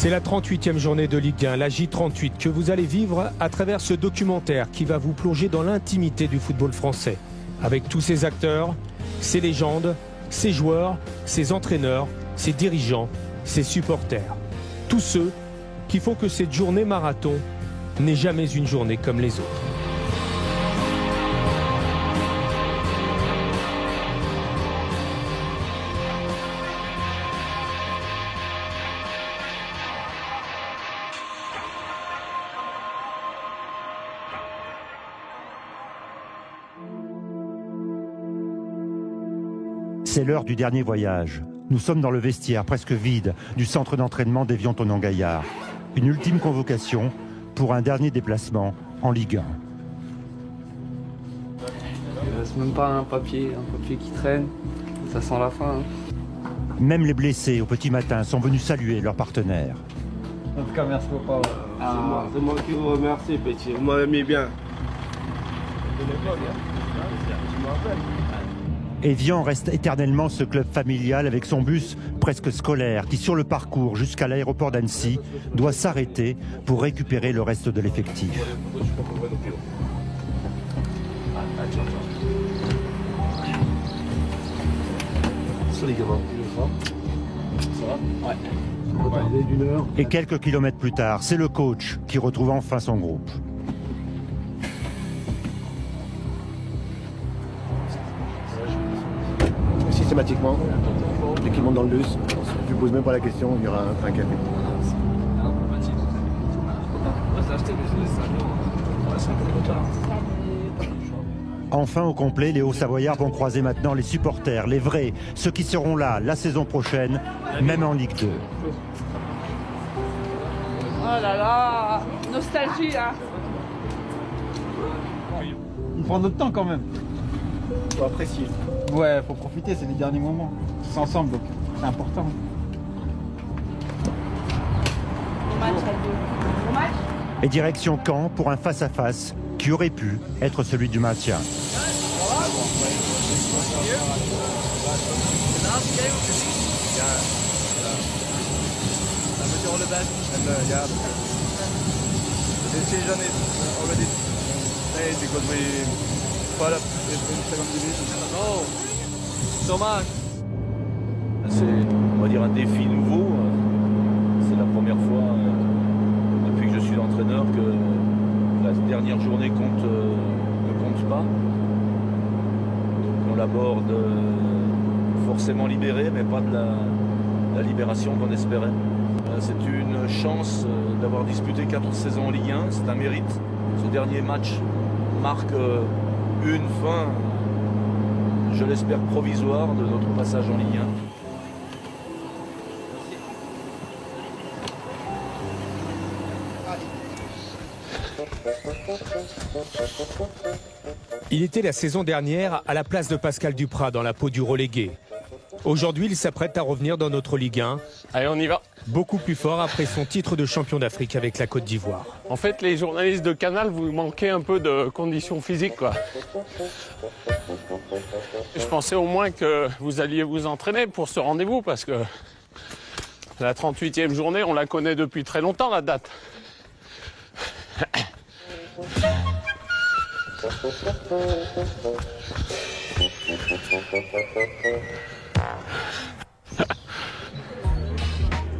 C'est la 38e journée de Ligue 1, la J38, que vous allez vivre à travers ce documentaire qui va vous plonger dans l'intimité du football français. Avec tous ses acteurs, ses légendes, ses joueurs, ses entraîneurs, ses dirigeants, ses supporters. Tous ceux qui font que cette journée marathon n'est jamais une journée comme les autres. C'est l'heure du dernier voyage. Nous sommes dans le vestiaire presque vide du centre d'entraînement d'Évian-Thonon-Gaillard. Une ultime convocation pour un dernier déplacement en Ligue 1. Il reste même pas un papier qui traîne. Ça sent la fin. Même les blessés au petit matin sont venus saluer leurs partenaires. En tout cas, merci beaucoup. C'est moi qui vous remercie, petit. Vous m'avez mis bien. Évian reste éternellement ce club familial avec son bus presque scolaire qui, sur le parcours jusqu'à l'aéroport d'Annecy, doit s'arrêter pour récupérer le reste de l'effectif. Et quelques kilomètres plus tard, c'est le coach qui retrouve enfin son groupe. Systématiquement, dès qu'ils montent dans le bus, je ne pose même pas la question, il y aura un café. Enfin au complet, les Hauts-Savoyards vont croiser maintenant les supporters, les vrais, ceux qui seront là la saison prochaine, même en Ligue 2. Oh là là, nostalgie hein. On prend notre temps quand même. Faut apprécier. Ouais, faut profiter, c'est les derniers moments. Tous ensemble, donc c'est important. Bon match à deux. Bon match. Et direction Caen pour un face-à-face qui aurait pu être celui du maintien. C'est, on va dire, un défi nouveau. C'est la première fois depuis que je suis entraîneur que la dernière journée ne compte pas. On l'aborde forcément libéré, mais pas de la libération qu'on espérait. C'est une chance d'avoir disputé 4 saisons en Ligue 1, c'est un mérite. Ce dernier match marque une fin, je l'espère, provisoire de notre passage en Ligue 1. Il était la saison dernière à la place de Pascal Duprat dans la peau du relégué. Aujourd'hui, il s'apprête à revenir dans notre Ligue 1. Allez, on y va. Beaucoup plus fort après son titre de champion d'Afrique avec la Côte d'Ivoire. En fait, les journalistes de Canal, vous manquez un peu de conditions physiques, quoi. Je pensais au moins que vous alliez vous entraîner pour ce rendez-vous, parce que la 38e journée, on la connaît depuis très longtemps, la date.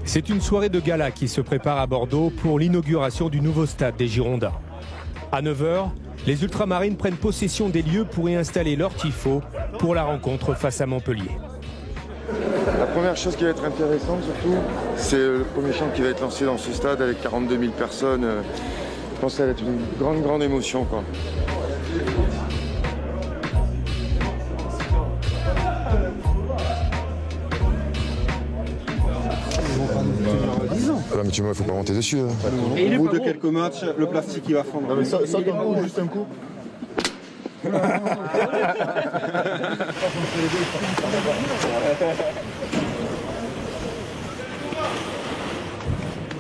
C'est une soirée de gala qui se prépare à Bordeaux pour l'inauguration du nouveau stade des Girondins. À 9 h, les Ultramarines prennent possession des lieux pour y installer leur tifo pour la rencontre face à Montpellier. La première chose qui va être intéressante surtout, c'est le premier chant qui va être lancé dans ce stade avec 42 000 personnes. Je pense que ça va être une grande émotion, quoi. Ah, mais tu vois, il faut pas monter dessus. Au bout de quelques matchs, le plastique il va fondre. Non, mais ça tombe juste un coup.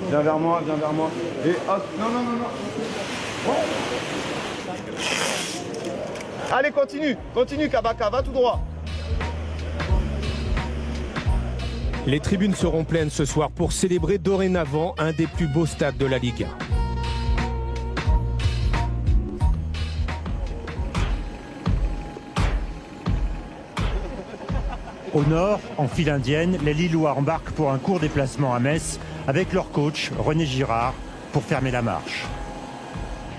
Viens vers moi. Et hop, non. Bon. Allez, continue, Kabaka, va tout droit. Les tribunes seront pleines ce soir pour célébrer dorénavant un des plus beaux stades de la Ligue 1. Au nord, en file indienne, les Lillois embarquent pour un court déplacement à Metz avec leur coach René Girard pour fermer la marche.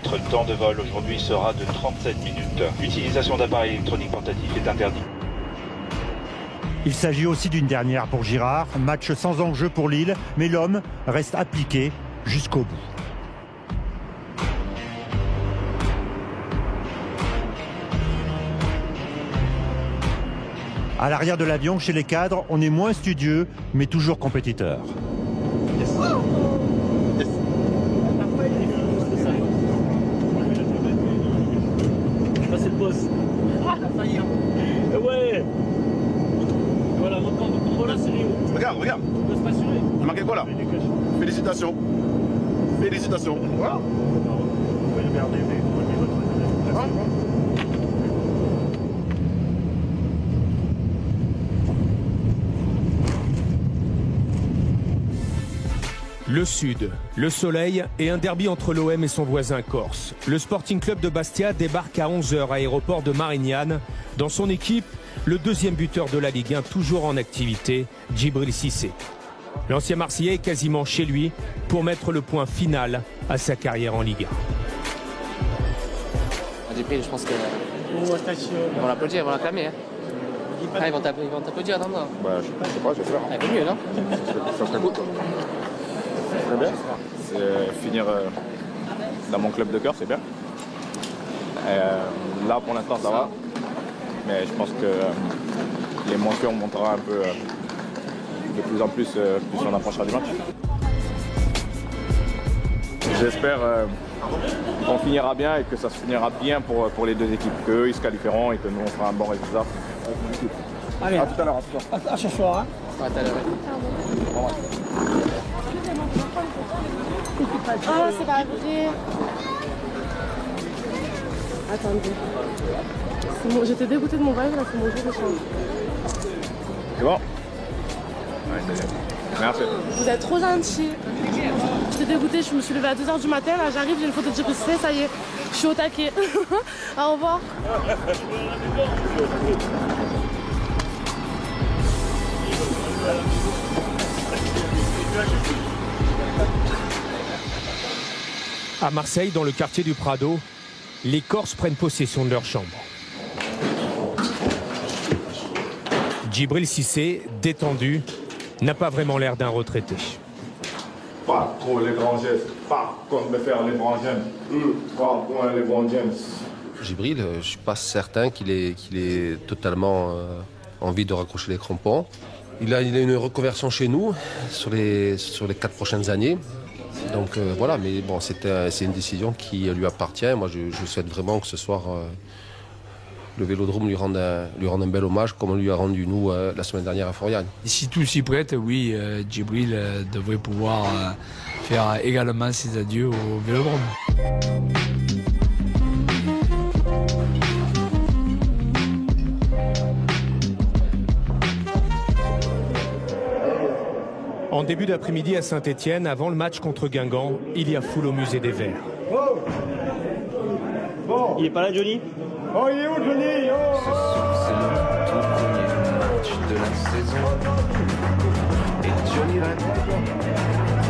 Notre temps de vol aujourd'hui sera de 37 minutes. L'utilisation d'appareils électroniques portatifs est interdite. Il s'agit aussi d'une dernière pour Girard, match sans enjeu pour Lille, mais l'homme reste appliqué jusqu'au bout. À l'arrière de l'avion, chez les cadres, on est moins studieux, mais toujours compétiteur. C'est le boss. Ouais. Voilà, voilà, c'est Rio. Regarde. On peut se rassurer. On a marqué quoi là? Félicitations. Félicitations. Voilà. Le Sud, le soleil et un derby entre l'OM et son voisin corse. Le Sporting Club de Bastia débarque à 11h à l'aéroport de Marignane. Dans son équipe, le deuxième buteur de la Ligue 1, toujours en activité, Djibril Cissé. L'ancien Marseillais est quasiment chez lui pour mettre le point final à sa carrière en Ligue 1. Djibril, je pense que ils vont l'applaudir, ils vont l'acclamer. Ah, ils vont t'applaudir, non? Bah, je sais pas, j'espère. Ah, c'est mieux, non? Ça serait cool, quoi. Très bien. C'est finir dans mon club de cœur, c'est bien. Là, pour l'instant, ça va. Mais je pense que l'émotion montera un peu de plus en plus, plus on approchera du match. J'espère qu'on finira bien et que ça se finira bien pour les deux équipes. Qu'eux, ils se qualifieront et que nous, on fera un bon résultat. Allez, à tout à l'heure. À ce soir. Hein. À tout à l'heure. Ah, c'est pas vrai. Attendez. Bon, j'étais dégoûtée de mon voyage, là, c'est mon jour de chance. C'est bon? Ouais, c'est bien. Merci. Vous êtes trop gentil. J'étais dégoûtée, je me suis levée à 2h du matin, là j'arrive, j'ai une photo de Djibril Cissé, ça y est, je suis au taquet. Au revoir. À Marseille, dans le quartier du Prado, les Corses prennent possession de leur chambre. Djibril Cissé, détendu, n'a pas vraiment l'air d'un retraité. Pas trop les grands gestes, pas comme me faire les grands James. Pas point les grands James. Djibril, je ne suis pas certain qu'il ait totalement envie de raccrocher les crampons. Il a une reconversion chez nous sur les 4 prochaines années. Donc voilà, mais bon, c'est une décision qui lui appartient. Moi, je souhaite vraiment que ce soir, le Vélodrome lui rende un bel hommage, comme on lui a rendu, nous, la semaine dernière à Foriane. Si tout s'y prête, oui, Djibril devrait pouvoir faire également ses adieux au Vélodrome. En début d'après-midi à Saint-Étienne, avant le match contre Guingamp, il y a foule au musée des Verts. Il est pas là, Johnny? Oh, il est où, Johnny? C'est le tout premier match de la saison. Et Johnny Rep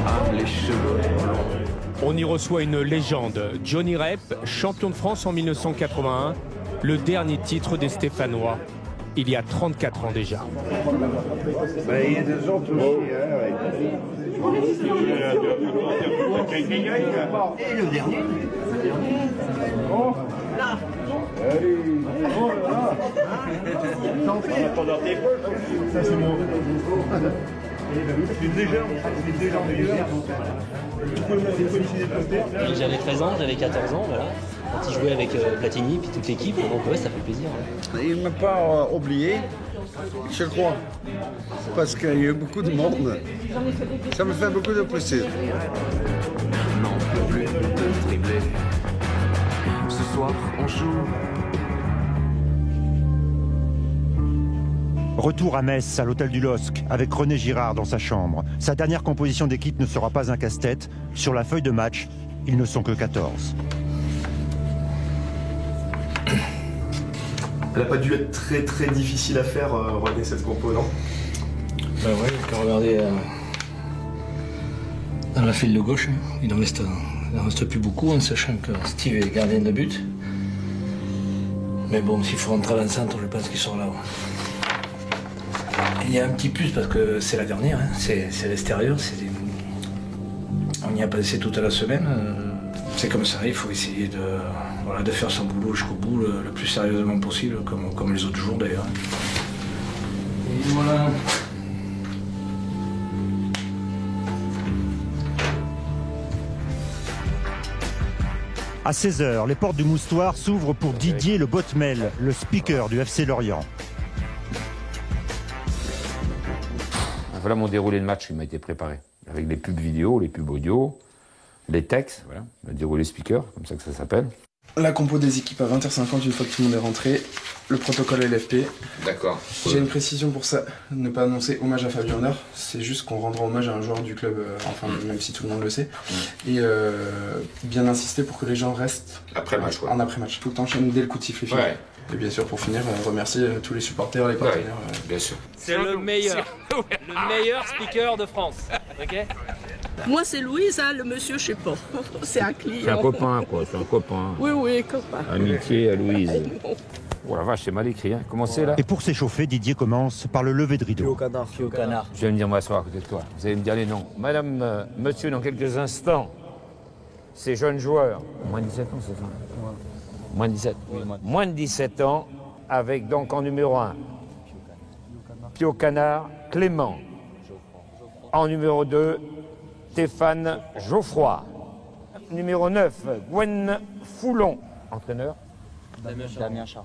a les cheveux longs. On y reçoit une légende, Johnny Rep, champion de France en 1981, le dernier titre des Stéphanois, il y a 34 ans déjà. Il y a des autres aussi. Et le dernier? Ça c'est bon. C'est une légende. J'avais 13 ans, j'avais 14 ans, voilà. Quand il jouait avec Platini, puis toute l'équipe, donc ouais, ça fait plaisir. Ouais. Il ne m'a pas oublié, je crois, parce qu'il y a eu beaucoup de monde. Ça me fait beaucoup de plaisir. Non plus de dribbler. Ce soir, on joue. Retour à Metz, à l'hôtel du LOSC, avec René Girard dans sa chambre. Sa dernière composition d'équipe ne sera pas un casse-tête. Sur la feuille de match, ils ne sont que 14. Elle n'a pas dû être très difficile à faire, René, cette compo, non? Bah ouais, quand regardez dans la file de gauche, il en reste plus beaucoup, en sachant que Steve est gardien de but. Mais bon, s'il faut rentrer à l'enceinte, je pense qu'il sort là. Il y a un petit plus parce que c'est la dernière, hein. C'est l'extérieur. On y a passé toute la semaine. C'est comme ça, il faut essayer de faire son boulot jusqu'au bout le plus sérieusement possible, comme les autres jours d'ailleurs. Et voilà. À 16h, les portes du Moustoir s'ouvrent pour Didier Le Botmel, le speaker du FC Lorient. Voilà mon déroulé de match qui m'a été préparé. Avec les pubs vidéo, les pubs audio, les textes, voilà, le déroulé speaker, comme ça que ça s'appelle. La compo des équipes à 20h50 une fois que tout le monde est rentré. Le protocole LFP. D'accord. J'ai une précision pour ça, ne pas annoncer hommage à Fabien Honneur. C'est juste qu'on rendra hommage à un joueur du club, enfin même si tout le monde le sait. Et bien insister pour que les gens restent après match, en après-match. Tout le temps, dès le coup de sifflet. Ouais. Et bien sûr, pour finir, remercier tous les supporters, les partenaires. Bien sûr. C'est le meilleur speaker de France. Ok. Moi, c'est Louise, hein, le monsieur, je sais pas. C'est un client. C'est un copain, quoi. C'est un copain. Oui, copain. Amitié à Louise. Oh la vache, c'est mal écrit, hein. Comment c'est là? Et pour s'échauffer, Didier commence par le lever de rideau. Fio Canard. Je vais venir m'asseoir à côté de toi. Vous allez me dire les noms. Madame, monsieur, dans quelques instants, ces jeunes joueurs, moins de 17 ans, c'est ça? Moins de 17. Oui, moins de 17 ans, avec donc en numéro 1, Pio Canard, Clément. En numéro 2, Stéphane Geoffroy. Numéro 9, Gwen Foulon. Entraîneur? Damien Charon.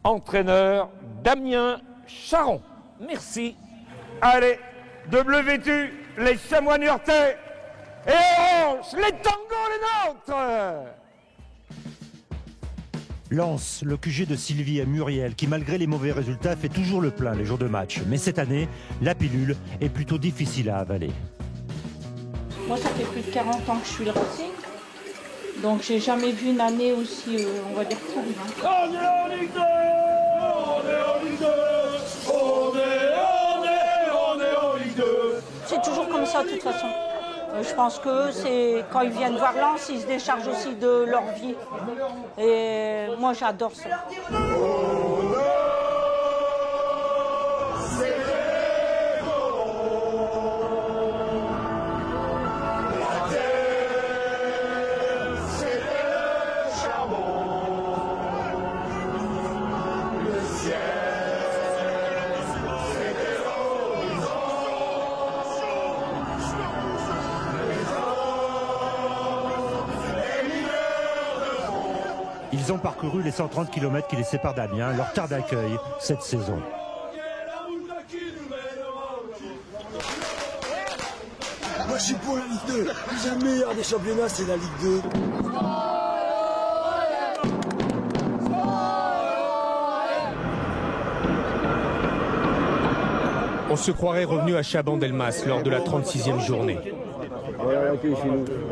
Entraîneur, Damien Charon. Merci. Allez, de bleu vêtu, les chamois niortais. Et orange, les tangos, les nôtres. Lance, le QG de Sylvie et Muriel, qui malgré les mauvais résultats fait toujours le plein les jours de match. Mais cette année, la pilule est plutôt difficile à avaler. Moi, ça fait plus de 40 ans que je suis le Racing. Donc j'ai jamais vu une année aussi, on va dire, pourrie. On est en Ligue 2! On est en Ligue 2! On est en Ligue 2! C'est toujours comme ça de toute façon. Je pense que c'est quand ils viennent voir Lens, ils se déchargent aussi de leur vie. Et moi j'adore ça. Ils ont parcouru les 130 km qui les séparent d'Amiens, leur terre d'accueil cette saison. Moi je suis pour la Ligue 2. Déjà le meilleur des championnats, c'est la Ligue 2. On se croirait revenu à Chabandelmas lors de la 36e journée. On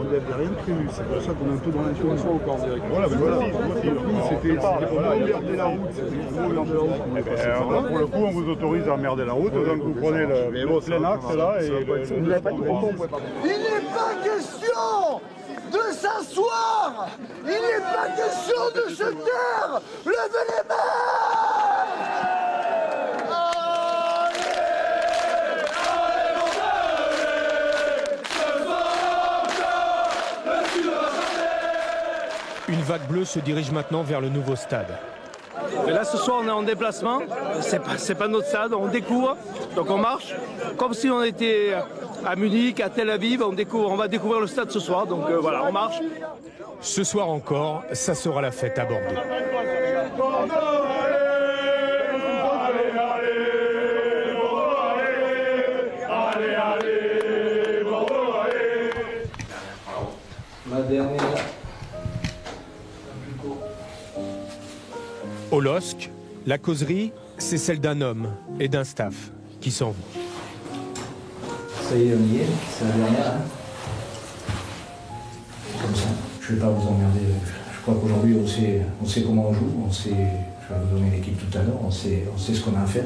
n'avait rien prévu, c'est pour ça qu'on est un peu dans l'intuition. Voilà, mais voilà, c'était pour emmerder la route. Pour le coup, on vous autorise à emmerder la route, donc vous prenez le plein axe là et... Il n'est pas question de s'asseoir. Il n'est pas question de se taire. Levez les mains. Une vague bleue se dirige maintenant vers le nouveau stade. Et là, ce soir, on est en déplacement. C'est pas notre stade, on découvre. Donc on marche comme si on était à Munich, à Tel Aviv. On va découvrir le stade ce soir. Donc voilà, on marche. Ce soir encore, ça sera la fête à Bordeaux. La dernière. Au LOSC, la causerie c'est celle d'un homme et d'un staff qui s'en vont. Ça y est, on y est, c'est la dernière. Hein. Comme ça, je ne vais pas vous emmerder. Je crois qu'aujourd'hui, on sait comment on joue, je vais vous donner l'équipe tout à l'heure, on sait ce qu'on a à faire.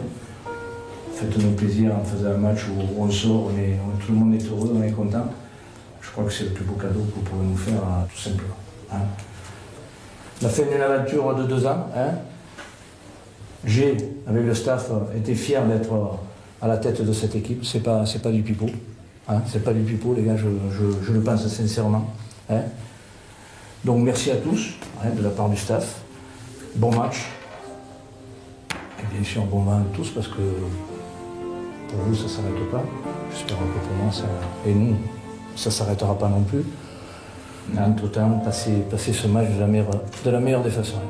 Faites-nous plaisir en faisant un match où on sort, tout le monde est heureux, on est content. Je crois que c'est le plus beau cadeau que vous pouvez nous faire, tout simplement. Hein. On a fait une aventure de 2 ans. Hein. J'ai, avec le staff, été fier d'être à la tête de cette équipe. C'est pas du pipeau. Hein. C'est pas du pipeau, les gars, je le pense sincèrement. Hein. Donc merci à tous, hein, de la part du staff. Bon match. Et bien sûr, bon match à tous, parce que pour vous, ça ne s'arrête pas. J'espère que pour moi, et nous, ça ne s'arrêtera pas non plus. Mais entre-temps, passer ce match de la meilleure des façons.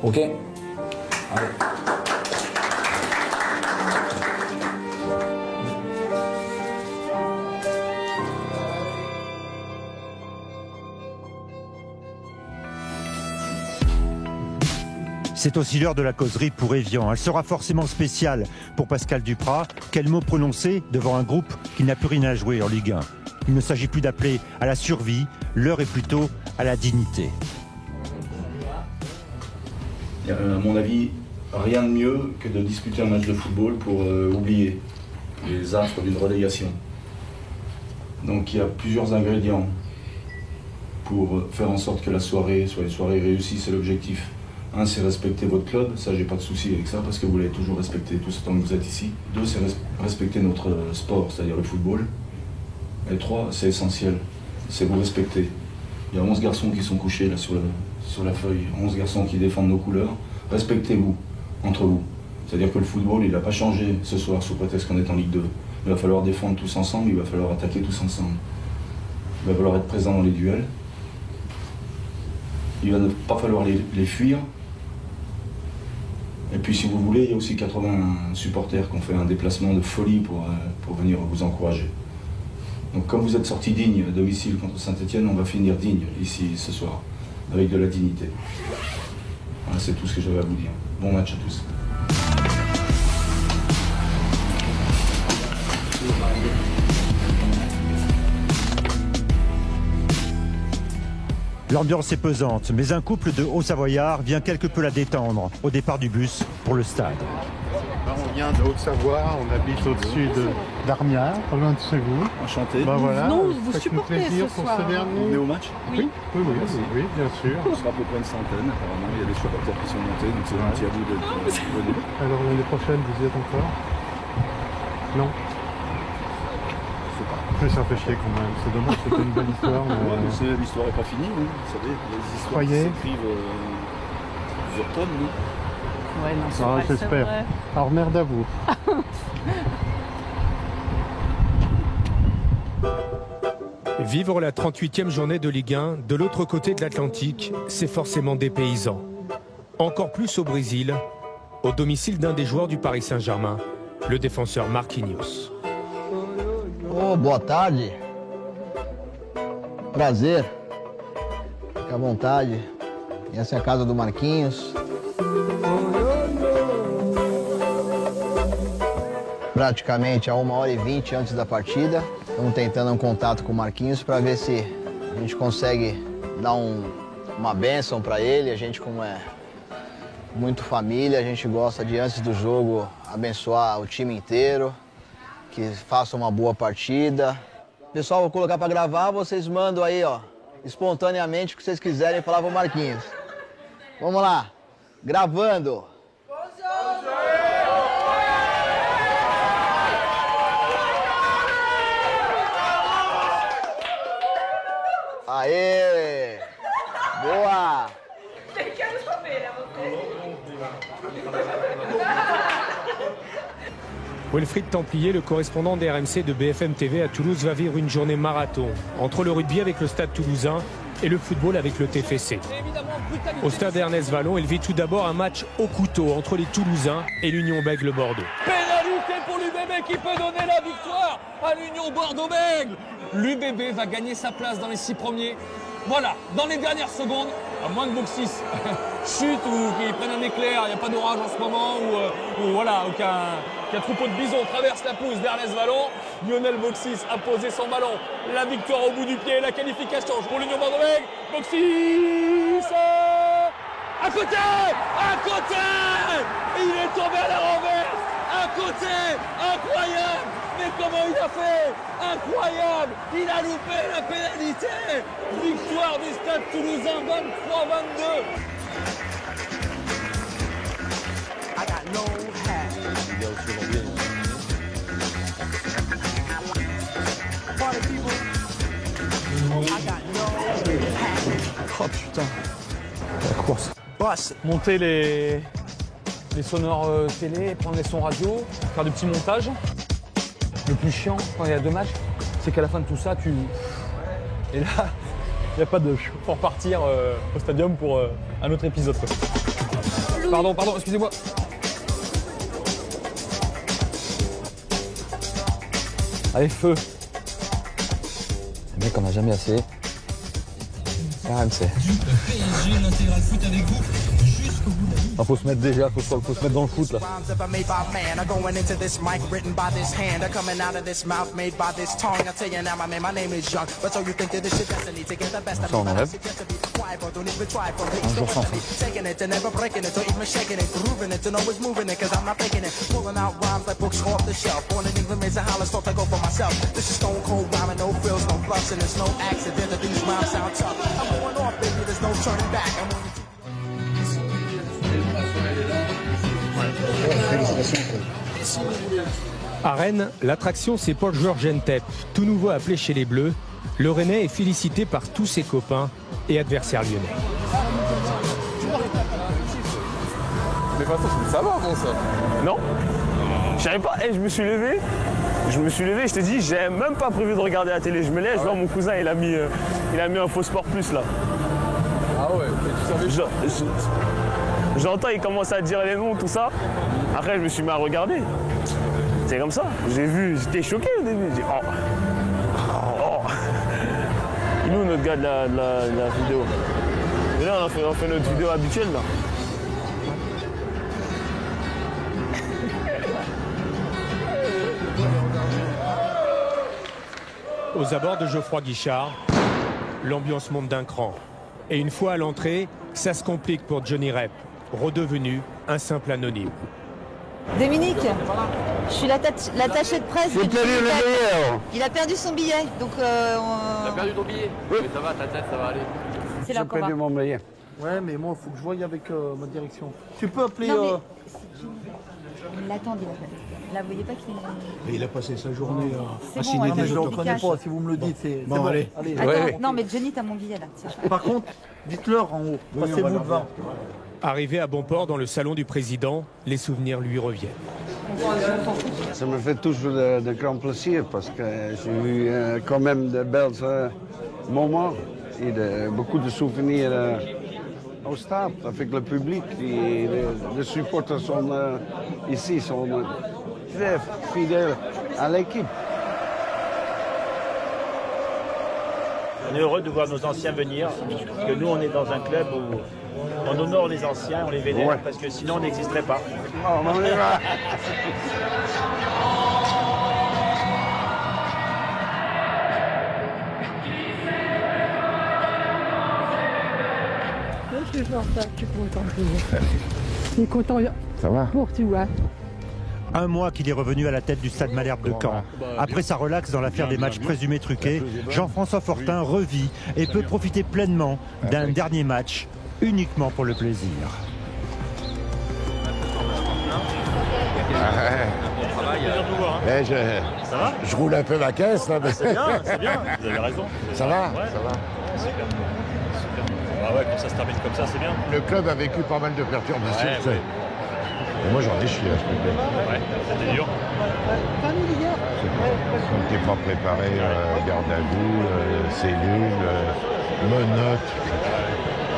OK? Allez. C'est aussi l'heure de la causerie pour Evian. Elle sera forcément spéciale pour Pascal Duprat. Quel mot prononcer devant un groupe qui n'a plus rien à jouer en Ligue 1? Il ne s'agit plus d'appeler à la survie, l'heure est plutôt à la dignité. À mon avis, rien de mieux que de disputer un match de football pour oublier les affres d'une relégation. Donc il y a plusieurs ingrédients pour faire en sorte que la soirée soit une soirée réussie, c'est l'objectif. Un, c'est respecter votre club, ça j'ai pas de souci avec ça parce que vous l'avez toujours respecté tout ce temps que vous êtes ici. 2, c'est respecter notre sport, c'est-à-dire le football. Et 3, c'est essentiel, c'est vous respecter. Il y a 11 garçons qui sont couchés là sur la feuille, 11 garçons qui défendent nos couleurs. Respectez-vous, entre vous. C'est-à-dire que le football, il n'a pas changé ce soir sous prétexte qu'on est en Ligue 2. Il va falloir défendre tous ensemble, il va falloir attaquer tous ensemble. Il va falloir être présent dans les duels. Il va ne pas falloir les fuir. Et puis si vous voulez, il y a aussi 80 supporters qui ont fait un déplacement de folie pour venir vous encourager. Donc comme vous êtes sortis dignes à domicile contre Saint-Etienne, on va finir digne ici ce soir, avec de la dignité. Voilà, c'est tout ce que j'avais à vous dire. Bon match à tous. L'ambiance est pesante, mais un couple de Haut-Savoyards vient quelque peu la détendre au départ du bus pour le stade. On vient de Haute-Savoie, on habite au-dessus d'Armiard, pas loin de chez vous. Enchanté. Ben voilà, non, vous supportez plaisir ce pour soir. ce dernier. On est au match? Oui, bien sûr. On sera à peu près une centaine, apparemment. Il y a des supporters qui sont montés, donc c'est gentil à vous de venir. Alors l'année prochaine, vous y êtes encore? Non? Mais ça fait chier quand même, c'est dommage, c'était une belle histoire. Mais l'histoire n'est pas finie, hein. Vous savez, les histoires qui s'écrivent plusieurs tonnes, non? Ouais, non, c'est vrai, j'espère. Alors merde à vous. Vivre la 38e journée de Ligue 1 de l'autre côté de l'Atlantique, c'est forcément dépaysant. Encore plus au Brésil, au domicile d'un des joueurs du Paris Saint-Germain, le défenseur Marquinhos. Oh, boa tarde. Prazer. Fique à vontade. Essa é a casa do Marquinhos. Praticamente a 1h20 antes da partida. Estamos tentando um contato com o Marquinhos para ver se a gente consegue dar uma bênção para ele. A gente, como é muito família, a gente gosta de, antes do jogo, abençoar o time inteiro. Que façam uma boa partida. Pessoal, vou colocar para gravar, vocês mandam aí, ó, espontaneamente o que vocês quiserem falar pro Marquinhos. Vamos lá, gravando. Aê! Boa! Wilfried Templier, le correspondant des RMC de BFM TV à Toulouse, va vivre une journée marathon entre le rugby avec le Stade Toulousain et le football avec le TFC. Au stade Ernest Vallon, il vit tout d'abord un match au couteau entre les Toulousains et l'Union Bègles-Bordeaux. Pénalité pour l'UBB qui peut donner la victoire à l'Union Bordeaux-Bègles. L'UBB va gagner sa place dans les 6 premiers. Voilà, dans les dernières secondes, À moins que Boxis chute ou qu'il prenne un éclair, il n'y a pas d'orage en ce moment, ou voilà, qu'un troupeau de bisons traverse la pelouse d'Ernest Vallon. Lionel Boxis a posé son ballon. La victoire au bout du pied, la qualification. Je roule l'Union Bordeaux-Bègles. Boxis à côté! À côté! Il est tombé à la renverse! À côté! Incroyable! Mais comment il a fait? Incroyable! Il a loupé la pénalité! Victoire du Stade Toulousain, 23-22! Oh putain! La course. Monter les sonores télé, prendre les sons radio, faire du petit montage. Le plus chiant quand il y a 2 matchs, c'est qu'à la fin de tout ça, Et là, il n'y a pas de pour partir au stadium pour un autre épisode. Quoi. Pardon, excusez-moi. Allez, feu. Le mec, on n'a jamais assez. RMC. L'intégral foot avec vous jusqu'au bout de la ligne. Faut se mettre déjà, faut se mettre dans le foot là. Ça on enlève. Un jour sans foot. À Rennes, l'attraction c'est Paul Georges Entep, tout nouveau appelé chez les Bleus. Le Rennais est félicité par tous ses copains et adversaires lyonnais. Mais pas ça va avant ça? Non, je savais pas, je me suis levé, je te dis, j'ai même pas prévu de regarder la télé, je me lève, je vois mon cousin, il a mis un faux sport plus là. Ah ouais, mais tu savais J'entends, il commence à dire les noms, tout ça. Après, je me suis mis à regarder. C'est comme ça. J'ai vu, j'étais choqué au début. J'ai dit, oh. Il est où notre gars de la vidéo? Et là, on fait notre vidéo habituelle, là. Aux abords de Geoffroy Guichard, l'ambiance monte d'un cran. Et une fois à l'entrée, ça se complique pour Johnny Rep, redevenu un simple anonyme. Dominique, je suis l'attaché de presse. Il a perdu son billet, donc T'as perdu ton billet? Oui. Mais ça va, ta tête, ça va aller. C'est là qu'on va. mon billet. Ouais, mais moi, il faut que je voie avec ma direction. Tu peux appeler... Non, mais... Il l'attend, il appelle. Là, vous voyez pas qu'il est... Il a passé sa journée à signer des je ne le autres. reconnais pas, si vous me le dites, c'est bon. Allez. Attends, Ouais. non, mais Johnny, t'as mon billet, là. Par contre, dites-leur en haut, passez-vous devant. Arrivé à Bonport dans le salon du président, les souvenirs lui reviennent. Ça me fait toujours de grand plaisir parce que j'ai eu quand même de belles moments et beaucoup de souvenirs au stade avec le public. Et les supporters sont ici, sont très fidèles à l'équipe. On est heureux de voir nos anciens venir, parce que nous on est dans un club où on honore les anciens, on les vénère, parce que sinon on n'existerait pas. Oh, on y va. Je suis content, il est content Ça va pour toi. Un mois qu'il est revenu à la tête du Stade Malherbe de Caen. Après sa relaxe dans l'affaire des matchs présumés truqués, Jean-François Fortin revit et peut profiter pleinement d'un dernier match uniquement pour le plaisir. Ça va? Je roule un peu ma caisse là. Mais... C'est bien, vous avez raison. Ça va? Ouais. Ça va. Super. Ah ouais, quand ça se termine comme ça, c'est bien. Le club a vécu pas mal de perturbations. Ouais. Et moi j'en ai chié à ce truc-là. Ouais, c'était dur. On n'était pas préparé, garde à vue, cellule, menottes.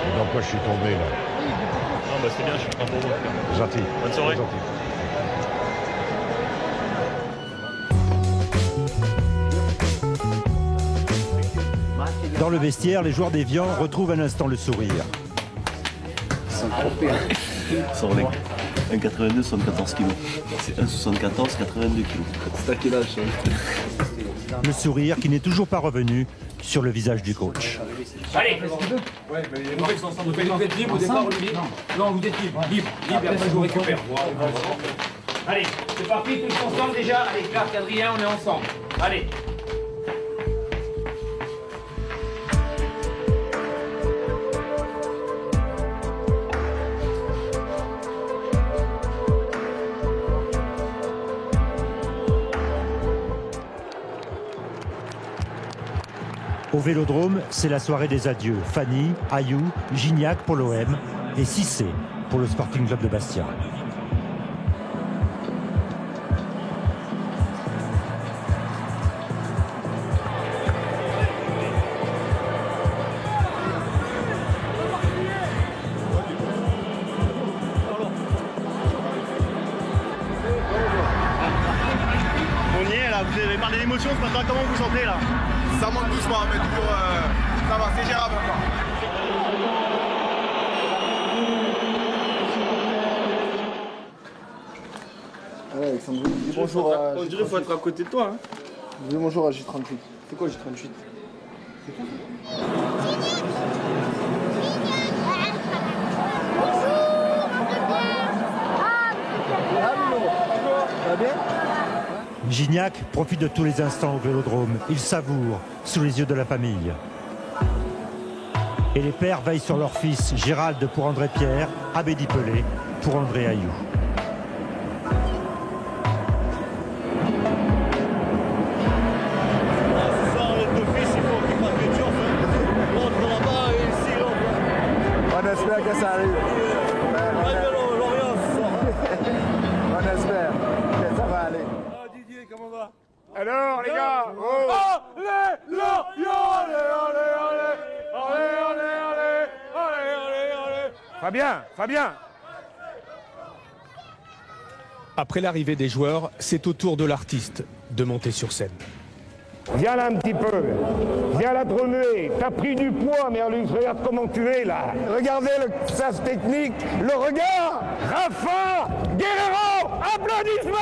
Et dans quoi je suis tombé là? Non, bah c'est bien, je suis content pour vous. Gentil. Bonne soirée. Gentil. Dans le vestiaire, les joueurs d'Évian retrouvent un instant le sourire. 1,82, 74 kg. C'est 1,74, 82 kg. C'est à quel âge ça? Le sourire qui n'est toujours pas revenu sur le visage du coach. Allez. Ouais, mais vous êtes libre au départ, Olivier? Non, vous êtes libre, libre, et après je vous récupère. Allez, c'est parti, tous ensemble déjà. Allez, Clark, Adrien, on est ensemble. Allez. Au Vélodrome, c'est la soirée des adieux. Fanny, Ayou, Gignac pour l'OM et Cissé pour le Sporting Club de Bastia. On y est là, vous avez parlé d'émotion ce matin, comment vous vous sentez là? Ça monte doucement, mais toujours ça va, c'est gérable encore. Ouais, Alexandre, dis bonjour à... On dirait qu'il faut être à côté de toi. Hein. Dis bonjour à J38. C'est quoi J38? C'est quoi? Ça va bien? Gignac profite de tous les instants au Vélodrome. Il savoure sous les yeux de la famille. Et les pères veillent sur leur fils, Gérald pour André Pierre, Abedi Pelé pour André Ayou. On espère que ça arrive. On espère que ça va aller. Didier, comment va? Alors les gars, oh. Allez, Fabien, Fabien. Après l'arrivée des joueurs, c'est au tour de l'artiste de monter sur scène. Viens là un petit peu. Viens là te remuer. T'as pris du poids, Merlus. Regarde comment tu es là. Regardez le sas technique, le regard. Rafa Guerrero, applaudissements.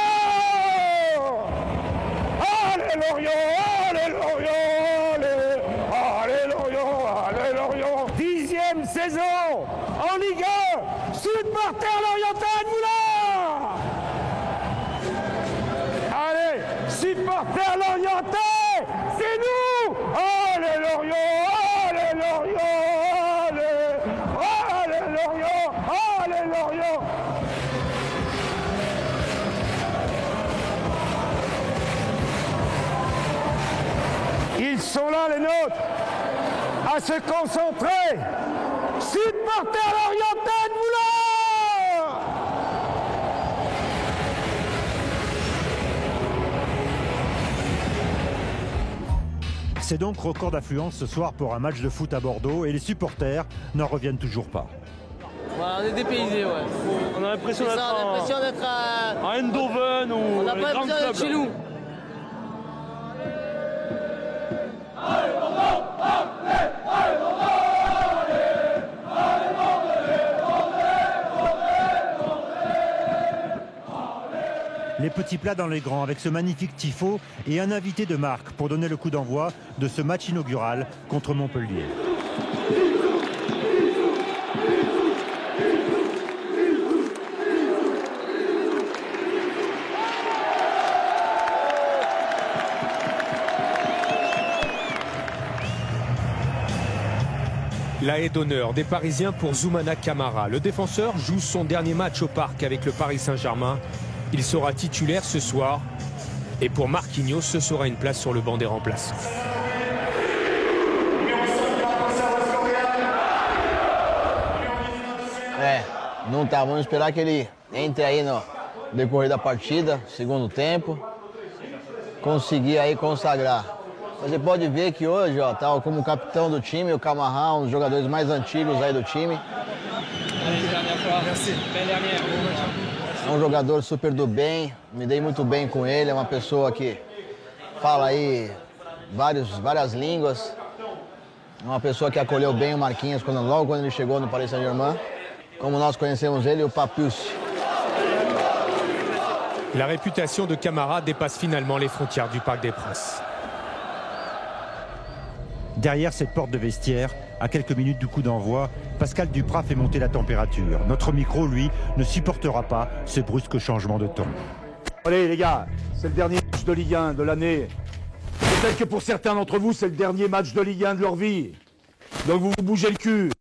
Allez Lorient, allez Lorient, allez Lorient, allez Lorient. 10e saison en Ligue 1. Supporter l'Oriental, vous là. Allez, supporter l'Oriental. C'est nous! Allez Lorient! Allez Lorient! Allez Lorient! Allez Lorient! Ils sont là les nôtres à se concentrer! Supporters l'Oriental, vous là! C'est donc record d'affluence ce soir pour un match de foot à Bordeaux et les supporters n'en reviennent toujours pas. Voilà, on est dépaysés, ouais. On a l'impression d'être à Eindhoven ou on n'a les pas grands l'impression d'être clubs. chez nous. Les petits plats dans les grands avec ce magnifique tifo et un invité de marque pour donner le coup d'envoi de ce match inaugural contre Montpellier. La haie d'honneur des Parisiens pour Zoumana Camara. Le défenseur joue son dernier match au parc avec le Paris Saint-Germain. Il sera titulaire ce soir. Et pour Marquinhos, ce sera une place sur le banc des remplaçants. Não tá, vamos esperar que ele entre aí no decorrer da partida, segundo tempo, conseguir aí consagrar. Você pode ver que hoje, ó, tá como capitão do time, o Camara, um dos jogadores mais antigos aí do time. É um jogador super do bem, me dei muito bem com ele, é uma pessoa que fala aí várias línguas. É uma pessoa que acolheu bem o Marquinhos logo quando ele chegou no Paris Saint-Germain. como nós conhecemos ele, o Papius. La réputation de Camara dépasse finalement les frontières du Parc des Princes. Derrière cette porte de vestiaire, à quelques minutes du coup d'envoi, Pascal Duprat fait monter la température. Notre micro, lui, ne supportera pas ce brusque changement de ton. Allez les gars, c'est le dernier match de Ligue 1 de l'année. Peut-être que pour certains d'entre vous, c'est le dernier match de Ligue 1 de leur vie. Donc vous vous bougez le cul.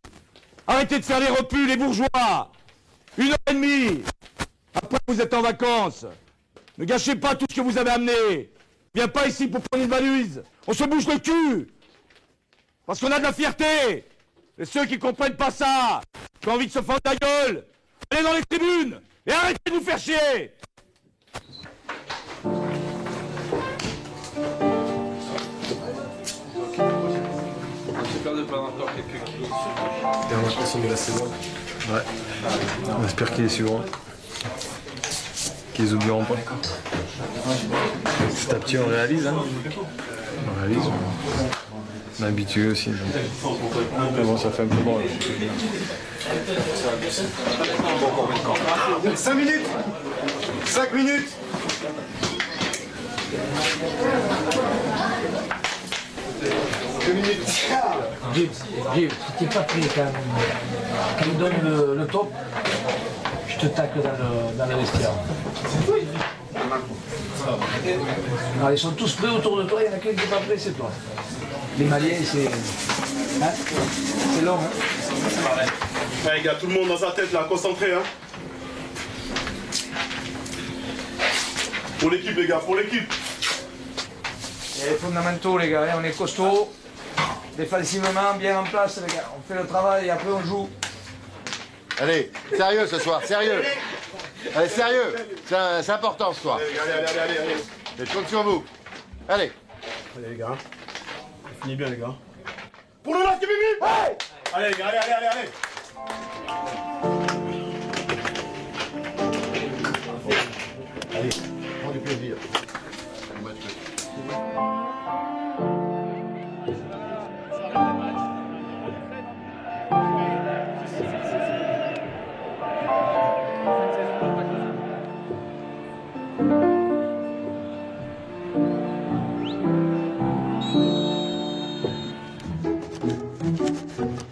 Arrêtez de faire les repus, les bourgeois. 1h30. Après, vous êtes en vacances. Ne gâchez pas tout ce que vous avez amené. Viens pas ici pour prendre une valise. On se bouge le cul. Parce qu'on a de la fierté. Et ceux qui comprennent pas ça, qui ont envie de se fendre la gueule, allez dans les tribunes et arrêtez de nous faire chier. J'ai peur de perdre encore quelques kilos. T'as l'impression de la saison. Ouais. On espère qu'ils les suivront. Qu'ils les oublieront pas. Petit à petit on réalise. Hein. On réalise. On est habitué aussi. Donc. Mais bon, ça fait un peu bon. 5 minutes 5 minutes. Gilles, si t'es pas pris quand il donne le top, je te tacle dans le vestiaire. Alors, ils sont tous prêts autour de toi, il y en a qu'un qui n'est pas prêt, c'est toi. Les Maliens, c'est... Hein, c'est long, hein. Ouais, les gars, tout le monde dans sa tête là, concentré, hein. Pour l'équipe, les gars, pour l'équipe. Les fondamentaux, les gars, hein, on est costaud. Défensivement, bien en place, les gars. On fait le travail et après on joue. Allez, sérieux ce soir, sérieux. Allez, sérieux. C'est important ce soir. Allez. Je compte sur vous. Allez. Allez, les gars. On finit bien, les gars. Pour le masque, Bibi. Ouais. Allez, les gars, allez. Allez, prends du plaisir.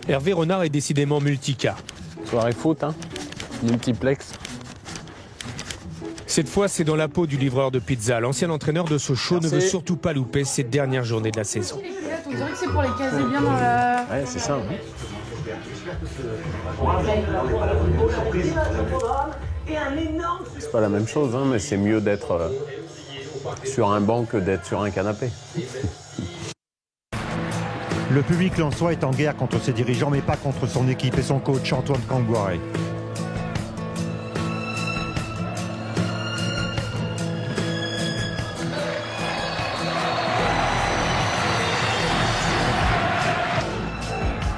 Hervé Renard est décidément multicas. Soirée foot, hein. Multiplex. Cette fois, c'est dans la peau du livreur de pizza. L'ancien entraîneur de Sochaux ne veut surtout pas louper ces dernières journées de la saison. On dirait que c'est pour les caser bien dans la... Ouais, c'est ça. Oui. C'est pas la même chose, hein, mais c'est mieux d'être sur un banc que d'être sur un canapé. Le public lensois est en guerre contre ses dirigeants, mais pas contre son équipe et son coach Antoine Kangouaré.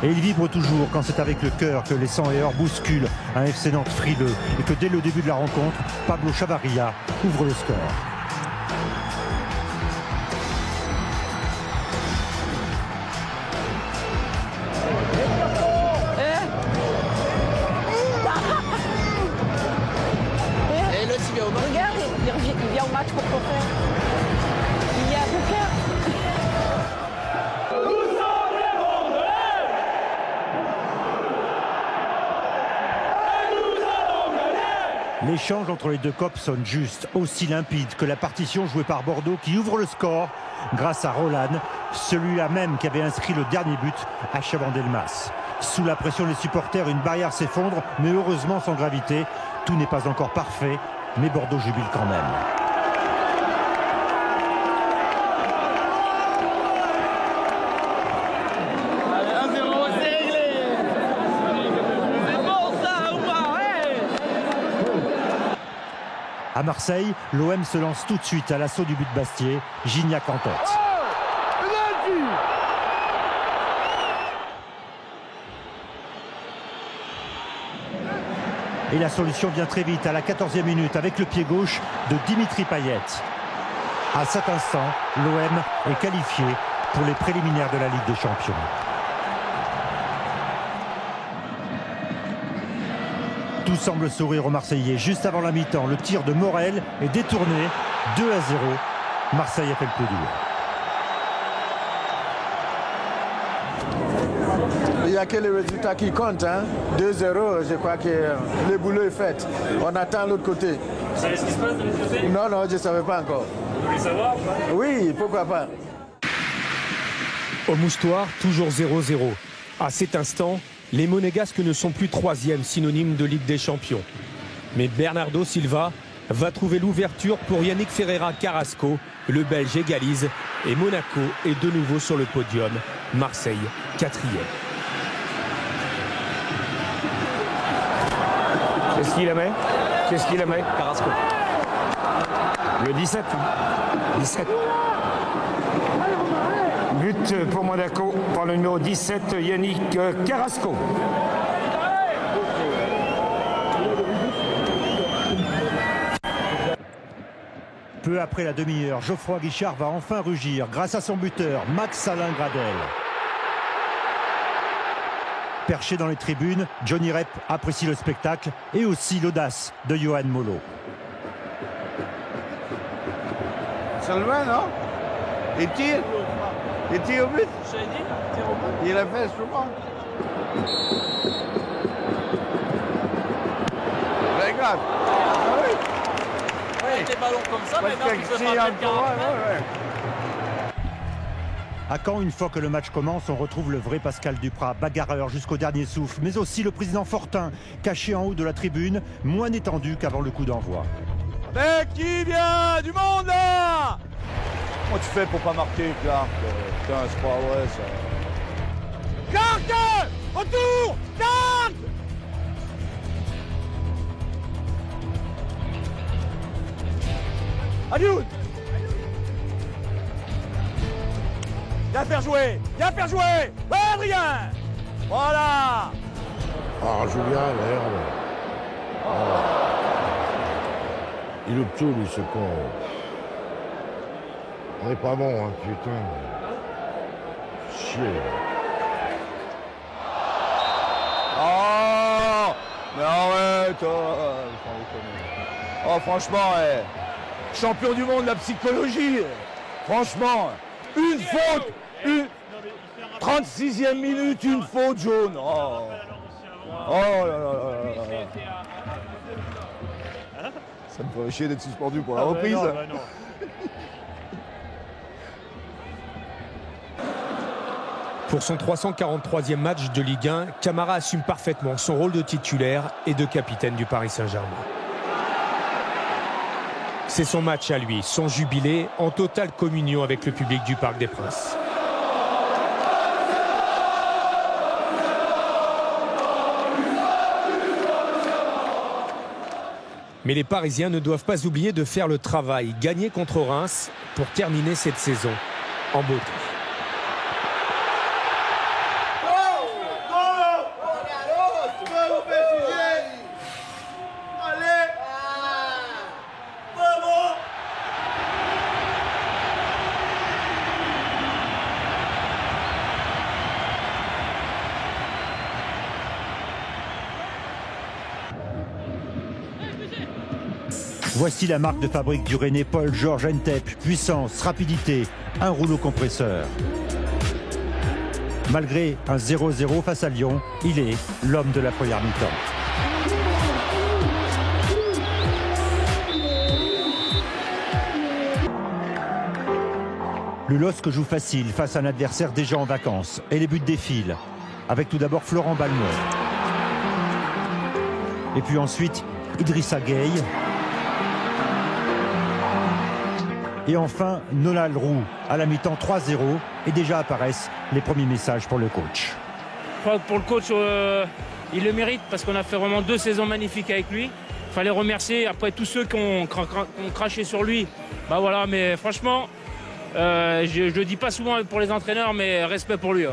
Et il vibre toujours quand c'est avec le cœur que les 100 et or bousculent un FC Nantes frileux et que dès le début de la rencontre, Pablo Chavarria ouvre le score. Regarde, il vient au match pour quoi faire. Il y a Bouquin. L'échange entre les deux copes sonne juste, aussi limpide que la partition jouée par Bordeaux qui ouvre le score grâce à Roland, celui-là même qui avait inscrit le dernier but à Chabandelmas. Sous la pression des supporters, une barrière s'effondre, mais heureusement sans gravité. Tout n'est pas encore parfait, mais Bordeaux jubile quand même. À Marseille, l'OM se lance tout de suite à l'assaut du but de Bastier, Gignac en tête. Et la solution vient très vite à la 14e minute avec le pied gauche de Dimitri Payet. À cet instant, l'OM est qualifié pour les préliminaires de la Ligue des Champions. Tout semble sourire aux Marseillais. Juste avant la mi-temps, le tir de Morel est détourné. 2-0. Marseille a fait le plus dur. Il n'y a que le résultat qui compte. Hein. 2-0, je crois que le boulot est fait. On attend l'autre côté. Vous savez ce qui se passe de l'autre côté? Non, non, je ne savais pas encore. Vous voulez savoir? Oui, pourquoi pas. Au Moustoir, toujours 0-0. À cet instant, les Monégasques ne sont plus troisième synonyme de Ligue des Champions. Mais Bernardo Silva va trouver l'ouverture pour Yannick Ferreira Carrasco. Le Belge égalise et Monaco est de nouveau sur le podium. Marseille, quatrième. Qu'est-ce qu'il aimait? Qu'est-ce qu'il aimait? Carrasco. Le 17. 17. But pour Monaco par le numéro 17, Yannick Carrasco. Peu après la demi-heure, Geoffroy Guichard va enfin rugir grâce à son buteur, Max-Alain Gradel. Perché dans les tribunes, Johnny Rep apprécie le spectacle et aussi l'audace de Johan Molo. C'est le main, non? Il tire. Il tire au but. Il a fait souvent. Regarde. Avec des ballons comme ça, maintenant tu peux pas mettre 40 mètres. À Caen, une fois que le match commence, on retrouve le vrai Pascal Duprat, bagarreur jusqu'au dernier souffle, mais aussi le président Fortin, caché en haut de la tribune, moins étendu qu'avant le coup d'envoi. Mec, qui vient? Du monde là! Comment tu fais pour pas marquer, Clark? Putain, c'est pas vrai ça. Clark! Retour! Clark! Alioud! Viens faire jouer! Viens faire jouer! Ouais, Adrien! Voilà! Ah, Julien, merde. Il loupe tout, lui, ce con. On n'est pas bon, hein, putain. Chier. Oh! Mais arrête! Oh, franchement, champion du monde de la psychologie! Franchement! Une faute! Une 36e minute, une faute jaune! Oh! Oh là là là là! Ça me ferait chier d'être suspendu pour la reprise. Non. Pour son 343e match de Ligue 1, Camara assume parfaitement son rôle de titulaire et de capitaine du Paris Saint-Germain. C'est son match à lui, son jubilé, en totale communion avec le public du Parc des Princes. Mais les Parisiens ne doivent pas oublier de faire le travail, gagner contre Reims pour terminer cette saison en beauté. Voici la marque de fabrique du Rennais Paul Georges Entep. Puissance, rapidité, un rouleau compresseur. Malgré un 0-0 face à Lyon, il est l'homme de la première mi-temps. Le LOSC joue facile face à un adversaire déjà en vacances. Et les buts défilent. Avec tout d'abord Florent Balmont. Et puis ensuite, Idrissa Gueye. Et enfin, Nolal Roux, à la mi-temps 3-0, et déjà apparaissent les premiers messages pour le coach. Je crois que pour le coach, il le mérite parce qu'on a fait vraiment 2 saisons magnifiques avec lui. Il fallait remercier après tous ceux qui ont craché sur lui. Bah voilà, mais franchement, je ne le dis pas souvent pour les entraîneurs, mais respect pour lui.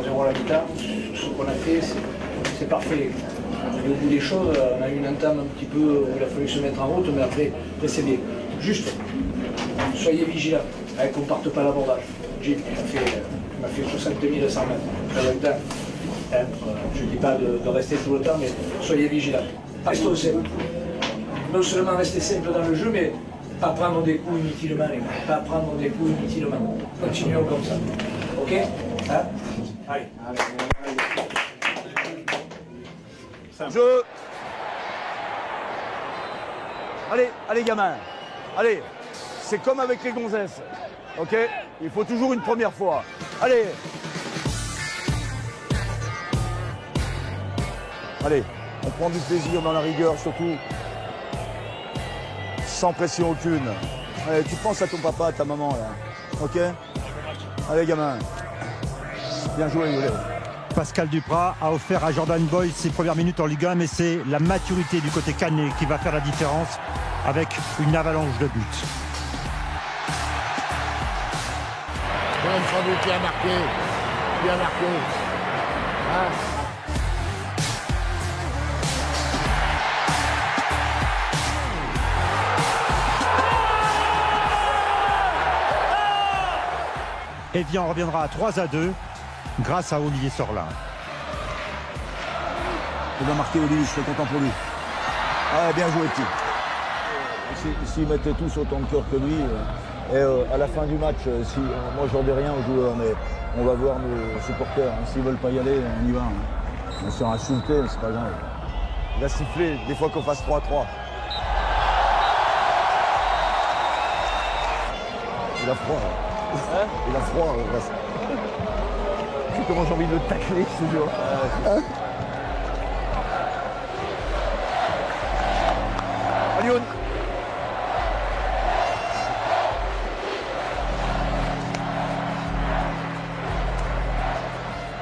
Zéro à la guitare, ce qu'on a fait, c'est parfait. Au bout des choses, on a eu une entame un petit peu où il a fallu se mettre en route, mais après c'est bien. Juste, soyez vigilants. qu'on ne parte pas à l'abordage. Jim m'a fait 62 100 mètres. Très longtemps. Je ne dis pas de rester tout le temps, mais soyez vigilants. Restons simples. Non seulement rester simple dans le jeu, mais pas prendre des coups inutilement, les gars. Pas prendre des coups inutilement. Continuons comme ça. Ok, hein? Allez. Jeu. Allez gamin. Allez. C'est comme avec les gonzesses. Ok? Il faut toujours une première fois. Allez. Allez. On prend du plaisir dans la rigueur surtout. Sans pression aucune. Allez, tu penses à ton papa, à ta maman là. Ok? Allez gamin. Bien joué, Yolé. Pascal Duprat a offert à Jordan Boys ses premières minutes en Ligue 1, mais c'est la maturité du côté canet qui va faire la différence avec une avalanche de buts. Sans doute, qui a marqué. Qui a marqué. Hein? Evian reviendra à 3-2 grâce à Olivier Sorlin. Il va marquer Olivier, je suis content pour lui. Ah, bien joué, petit. S'ils mettaient tous autant de cœur que lui, et à la fin du match, moi j'en dis rien aux joueurs, mais on va voir nos supporters. Hein. S'ils veulent pas y aller, on y va. Hein. On se sera insulté, c'est pas grave. Il a sifflé, des fois qu'on fasse 3-3. Il a froid. Hein? Il a froid. Tu sais comment j'ai envie de le tacler, ce jour. Hein? Alioun.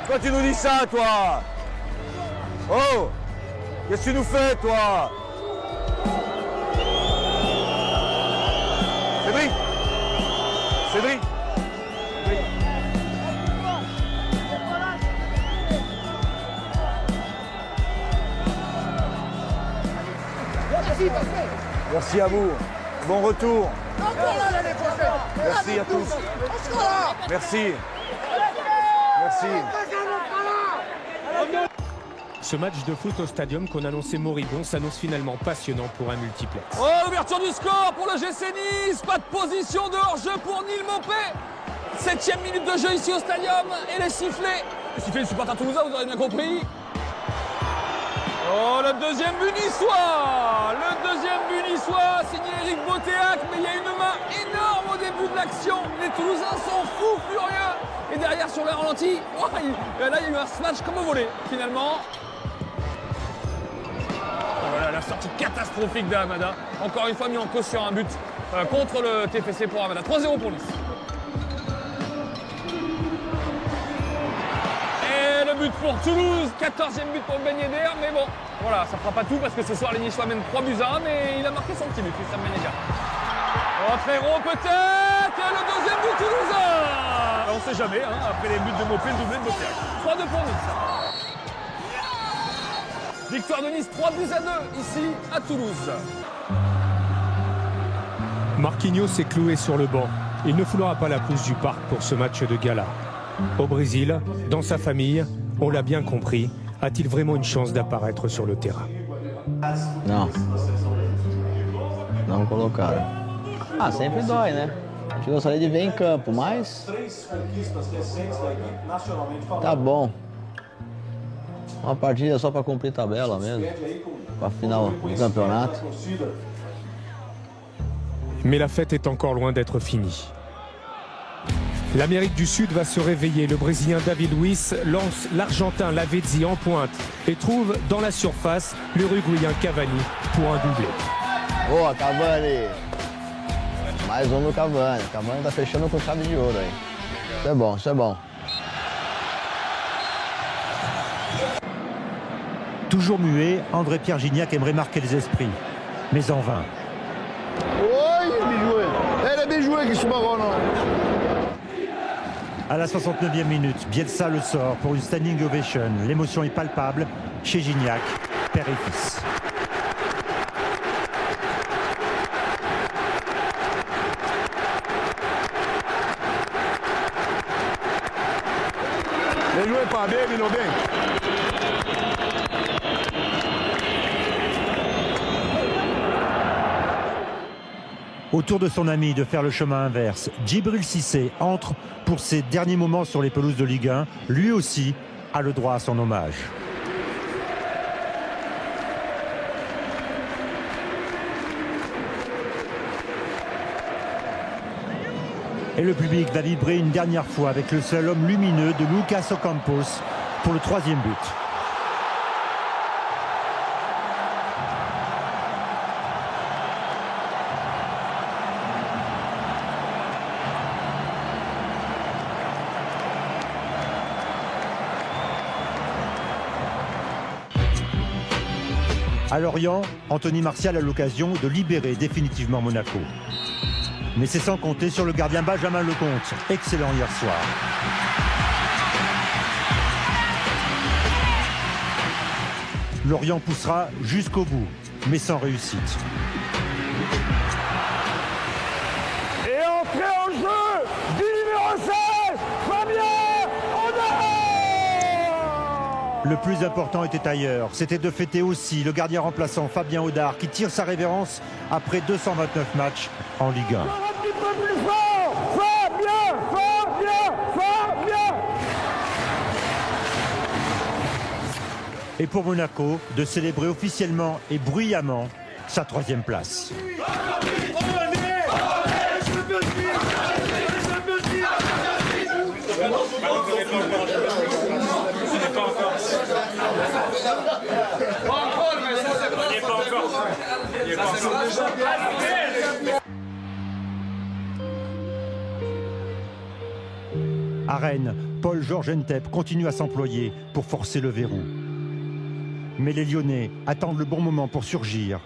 Pourquoi tu nous dis ça, toi? Oh! Qu'est-ce que tu nous fais, toi? Cédric! Cédric! Merci à vous. Bon retour. Merci à tous. Merci. Merci. Ce match de foot au stadium qu'on annonçait moribond s'annonce finalement passionnant pour un multiplex. Oh, l'ouverture du score pour le GC Nice. Pas de position de hors-jeu pour Neil Maupay. 7e minute de jeu ici au stadium et les sifflets. Les sifflets du supporter toulousain, vous aurez bien compris. Oh, le deuxième but niçois. Le deuxième but niçois, signé Eric Botéac, mais il y a une main énorme au début de l'action. Les Toulousains sont fous furieux. Et derrière, sur le ralenti, oh, là, il y a eu un smash comme au volet, finalement. Voilà la sortie catastrophique d'Hamada. Encore une fois mis en cause sur un but contre le TFC pour Hamada. 3-0 pour Nice. Et le but pour Toulouse, 14e but pour Ben Yedder, mais bon, voilà, ça fera pas tout parce que ce soir les Niçois mènent 3-1, mais il a marqué son petit but, Christian Ben Yedder. Autre peut-être, et le deuxième but toulousain. On sait jamais, hein, après les buts de Maupay, le doublé de Botéac. 3-2 pour Nice. Victoire de Nice, 3-2 ici à Toulouse. Marquinhos s'est cloué sur le banc. Il ne foulera pas la pelouse du parc pour ce match de gala. Au Brésil, dans sa famille, on l'a bien compris, a-t-il vraiment une chance d'apparaître sur le terrain? Não. Não colocaram. Ah, sempre dói, né? A gente gostaria de ver em campo, mas tá bom. Uma partida só para cumprir tabela mesmo, para final do campeonato. Mais la fête est encore loin d'être finie. L'Amérique du Sud va se réveiller. Le Brésilien David Luiz lance l'Argentin Lavezzi en pointe et trouve dans la surface l'Uruguayen Cavani pour un doublé. Boa, Cavani! Mais um no Cavani. Cavani tá fechando com chave de ouro aí. Isso é bom, isso é bom. Toujours muet, André-Pierre Gignac aimerait marquer les esprits, mais en vain. Oi, bem joué. Elle est bien jouée, que je suis marrant, non? À la 69e minute, Bielsa le sort pour une standing ovation. L'émotion est palpable chez Gignac, père et fils. Les joueurs pas bien, ils l'ont bien. Au tour de son ami de faire le chemin inverse, Djibril Cissé entre pour ses derniers moments sur les pelouses de Ligue 1. Lui aussi a le droit à son hommage. Et le public va vibrer une dernière fois avec le seul homme lumineux de Lucas Ocampos pour le 3e but. À Lorient, Anthony Martial a l'occasion de libérer définitivement Monaco. Mais c'est sans compter sur le gardien Benjamin Lecomte, excellent hier soir. Lorient poussera jusqu'au bout, mais sans réussite. Et entrée en jeu du numéro 16, Fabien Audard. Le plus important était ailleurs, c'était de fêter aussi le gardien remplaçant Fabien Audard qui tire sa révérence après 229 matchs en Ligue 1. Un petit peu plus fort, Fabien, Fabien, Fabien. Et pour Monaco, de célébrer officiellement et bruyamment sa 3e place. À Rennes, Paul-Georges Ntep continue à s'employer pour forcer le verrou. Mais les Lyonnais attendent le bon moment pour surgir.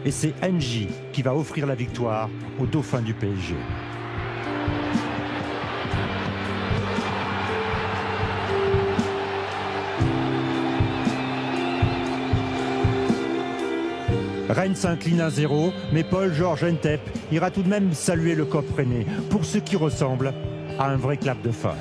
Et c'est NJ qui va offrir la victoire aux Dauphins du PSG. Rennes s'incline à 0, mais Paul-Georges Ntep ira tout de même saluer le COP rennais pour ce qui ressemble à un vrai clap de fin.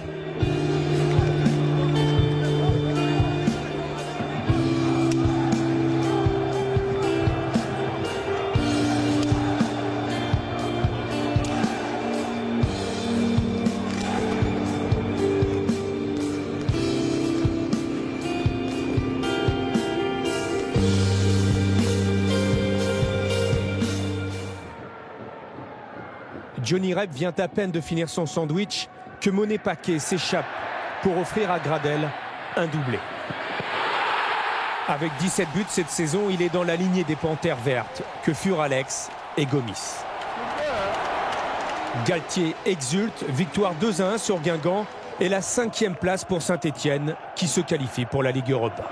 Johnny Rep vient à peine de finir son sandwich que Monet Paquet s'échappe pour offrir à Gradel un doublé. Avec 17 buts cette saison, il est dans la lignée des Panthères vertes que furent Alex et Gomis. Galtier exulte, victoire 2-1 sur Guingamp et la 5e place pour Saint-Etienne qui se qualifie pour la Ligue Europa.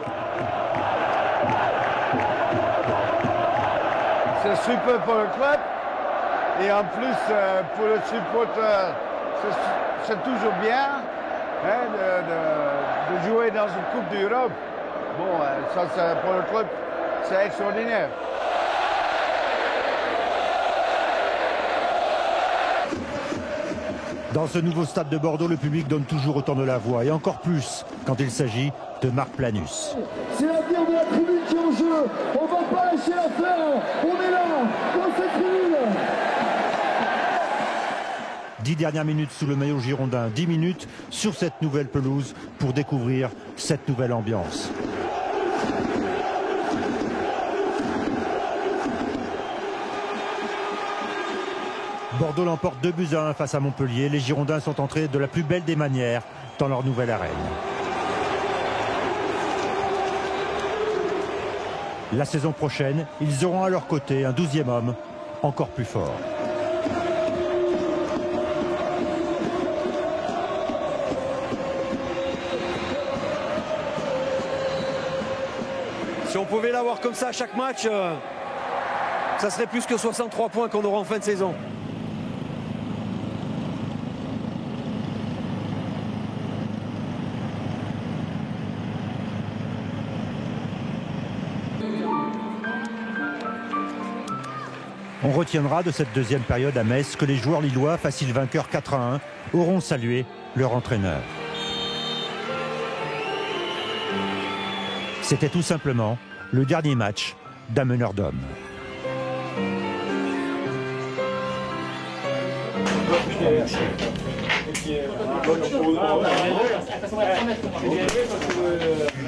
C'est super pour le club. Et en plus, pour le supporter, c'est toujours bien hein, de jouer dans une Coupe d'Europe. Bon, ça, pour le club, c'est extraordinaire. Dans ce nouveau stade de Bordeaux, le public donne toujours autant de la voix, et encore plus quand il s'agit de Marc Planus. C'est l'avenir de la tribune qui est en jeu. On va pas lâcher l'affaire. On est là, dans cette tribune. 10 dernières minutes sous le maillot girondin, 10 minutes sur cette nouvelle pelouse pour découvrir cette nouvelle ambiance. Bordeaux l'emporte 2-1 face à Montpellier. Les Girondins sont entrés de la plus belle des manières dans leur nouvelle arène. La saison prochaine, ils auront à leur côté un 12e homme encore plus fort. Si on pouvait l'avoir comme ça à chaque match, ça serait plus que 63 points qu'on aura en fin de saison. On retiendra de cette deuxième période à Metz que les joueurs lillois, faciles vainqueurs 4-1, auront salué leur entraîneur. C'était tout simplement le dernier match d'un meneur d'hommes.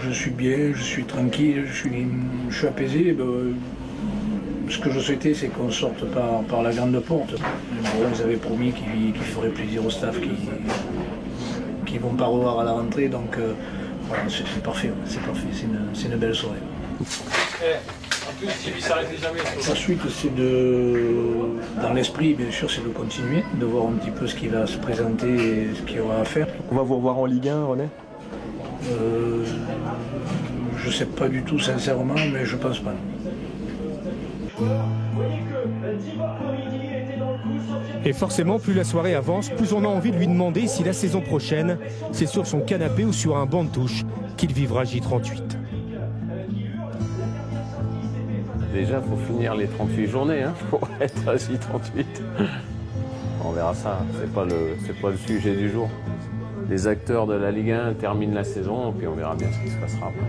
Je suis bien, je suis tranquille, je suis apaisé. Ce que je souhaitais, c'est qu'on sorte par la grande porte. Bon, ils avaient promis qu'ils feraient plaisir au staff, qu'ils ne vont pas revoir à la rentrée. Donc voilà, c'est parfait, c'est une belle soirée. En plus, il s'arrêtait jamais. La suite, c'est dans l'esprit, bien sûr, c'est de continuer, de voir un petit peu ce qui va se présenter et ce qu'il y aura à faire. On va vous revoir en Ligue 1, René? Je ne sais pas du tout, sincèrement, mais je pense pas. Et forcément, plus la soirée avance, plus on a envie de lui demander si la saison prochaine, c'est sur son canapé ou sur un banc de touche qu'il vivra J38. Déjà, il faut finir les 38 journées pour être à J38. On verra ça, c'est pas le sujet du jour. Les acteurs de la Ligue 1 terminent la saison, puis on verra bien ce qui se passera après.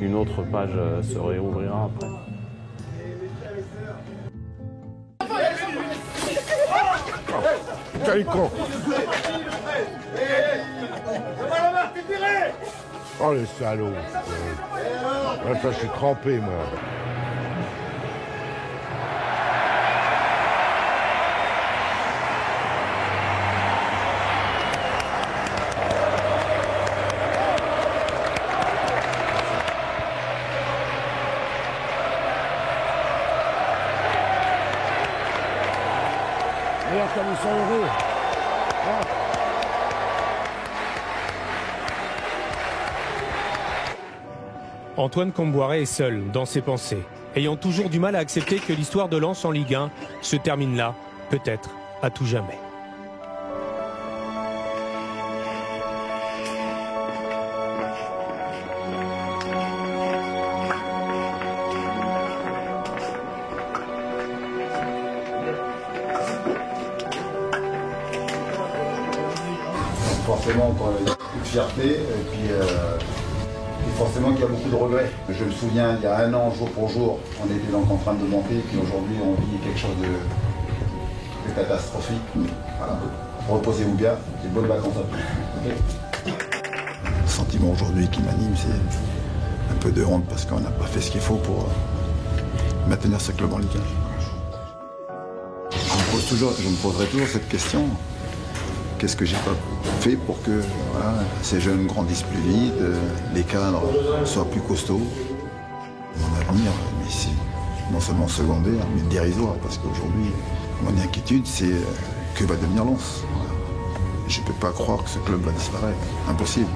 Une autre page se réouvrira après. Quel con! Oh les salauds! Là, je suis trempé, moi. Regarde comme ils sont heureux. Antoine Comboiré est seul dans ses pensées, ayant toujours du mal à accepter que l'histoire de Lens en Ligue 1 se termine là, peut-être à tout jamais. Forcément, il y a beaucoup de fierté et puis forcément qu'il y a beaucoup de regrets. Je me souviens, il y a un an, jour pour jour, on était donc en train de monter et puis aujourd'hui, on vit quelque chose de catastrophique. Voilà. Reposez-vous bien, et bonnes vacances après. Le sentiment aujourd'hui qui m'anime, c'est un peu de honte parce qu'on n'a pas fait ce qu'il faut pour maintenir ce club en Ligue 1. Je me poserai toujours cette question. Qu'est-ce que j'ai pas fait pour que voilà, ces jeunes grandissent plus vite, les cadres soient plus costauds? Mon avenir, mais c'est non seulement secondaire, mais dérisoire, parce qu'aujourd'hui, mon inquiétude, c'est que va devenir Lens. Voilà. Je ne peux pas croire que ce club va disparaître. Impossible.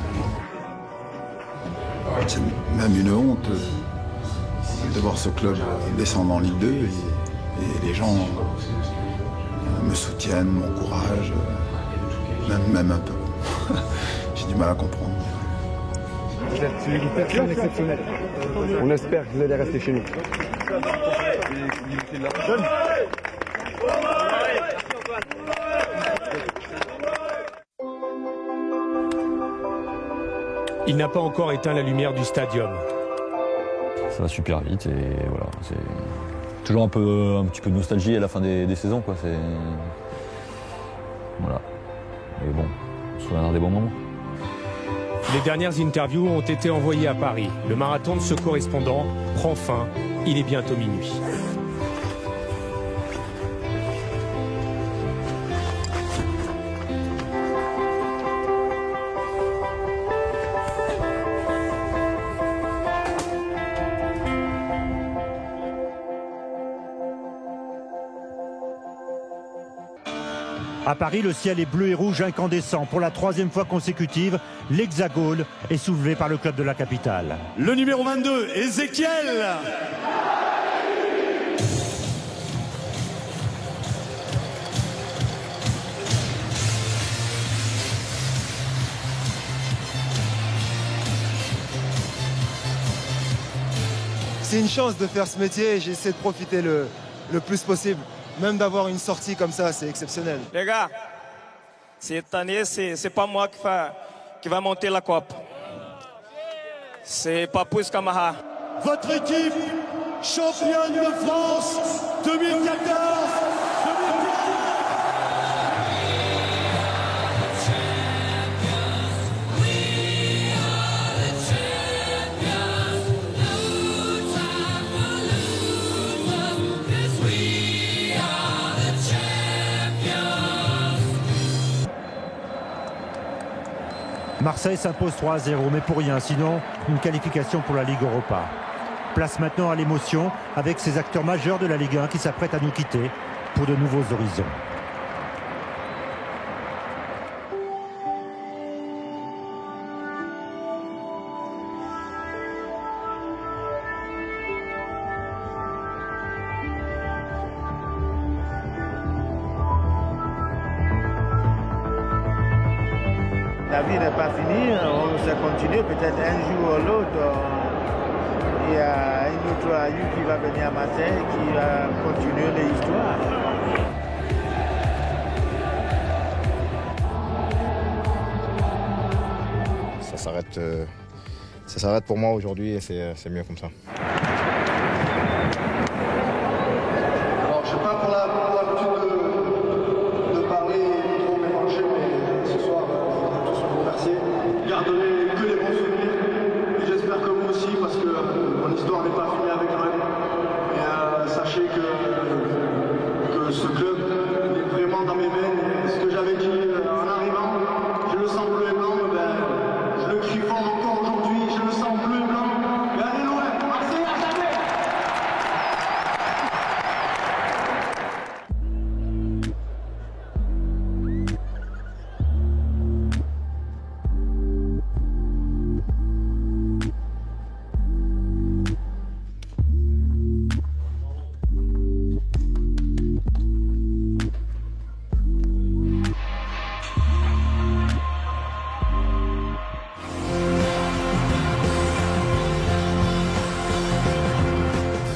C'est même une honte de voir ce club descendre en Ligue 2 et les gens me soutiennent, m'encouragent. Même un peu. J'ai du mal à comprendre. Vous êtes une personne exceptionnelle. On espère que vous allez rester chez nous. Il n'a pas encore éteint la lumière du stadium. Ça va super vite et voilà. C'est toujours un petit peu de nostalgie à la fin des saisons, quoi. Voilà. Mais bon, on se souviendra des bons moments. Les dernières interviews ont été envoyées à Paris. Le marathon de ce correspondant prend fin. Il est bientôt minuit. À Paris, le ciel est bleu et rouge incandescent. Pour la troisième fois consécutive, l'Hexagone est soulevé par le club de la capitale. Le numéro 22, Ézéchiel. C'est une chance de faire ce métier et j'essaie de profiter le plus possible. Même d'avoir une sortie comme ça, c'est exceptionnel. Les gars, Cette année, c'est pas moi qui va monter la Coupe. C'est Papouze Camara. Votre équipe, championne de France 2014. Marseille s'impose 3-0, mais pour rien, sinon une qualification pour la Ligue Europa. Place maintenant à l'émotion avec ces acteurs majeurs de la Ligue 1 qui s'apprêtent à nous quitter pour de nouveaux horizons. La vie n'est pas finie, on sait continuer, peut-être un jour ou l'autre, il y a une autre Ayu qui va venir à Marseille et qui va continuer l'histoire. Ça s'arrête pour moi aujourd'hui et c'est mieux comme ça. Alors, je n'ai pas pour l'habitude de parler trop mélanger, mais ce soir, je voudrais tous vous remercier. Gardez que les bons souvenirs. Et j'espère que vous aussi, parce que mon histoire n'est pas finie avec Rennes. Et sachez que ce club est vraiment dans mes veines. Et ce que j'avais dit en arrivant, je le sens bleu et blanc, je le crie fort encore aujourd'hui, je le sens bleu et blanc. Et allez loin, Marseille à jamais!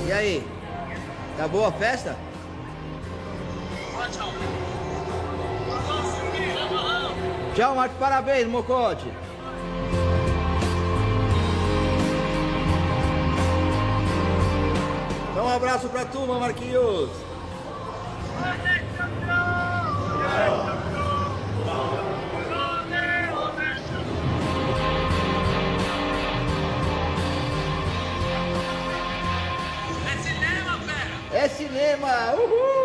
E aí? Tá boa a festa? Tchau, Marcos. Parabéns, Mocote. Dá um abraço pra turma, Marquinhos. É cinema! Uhul!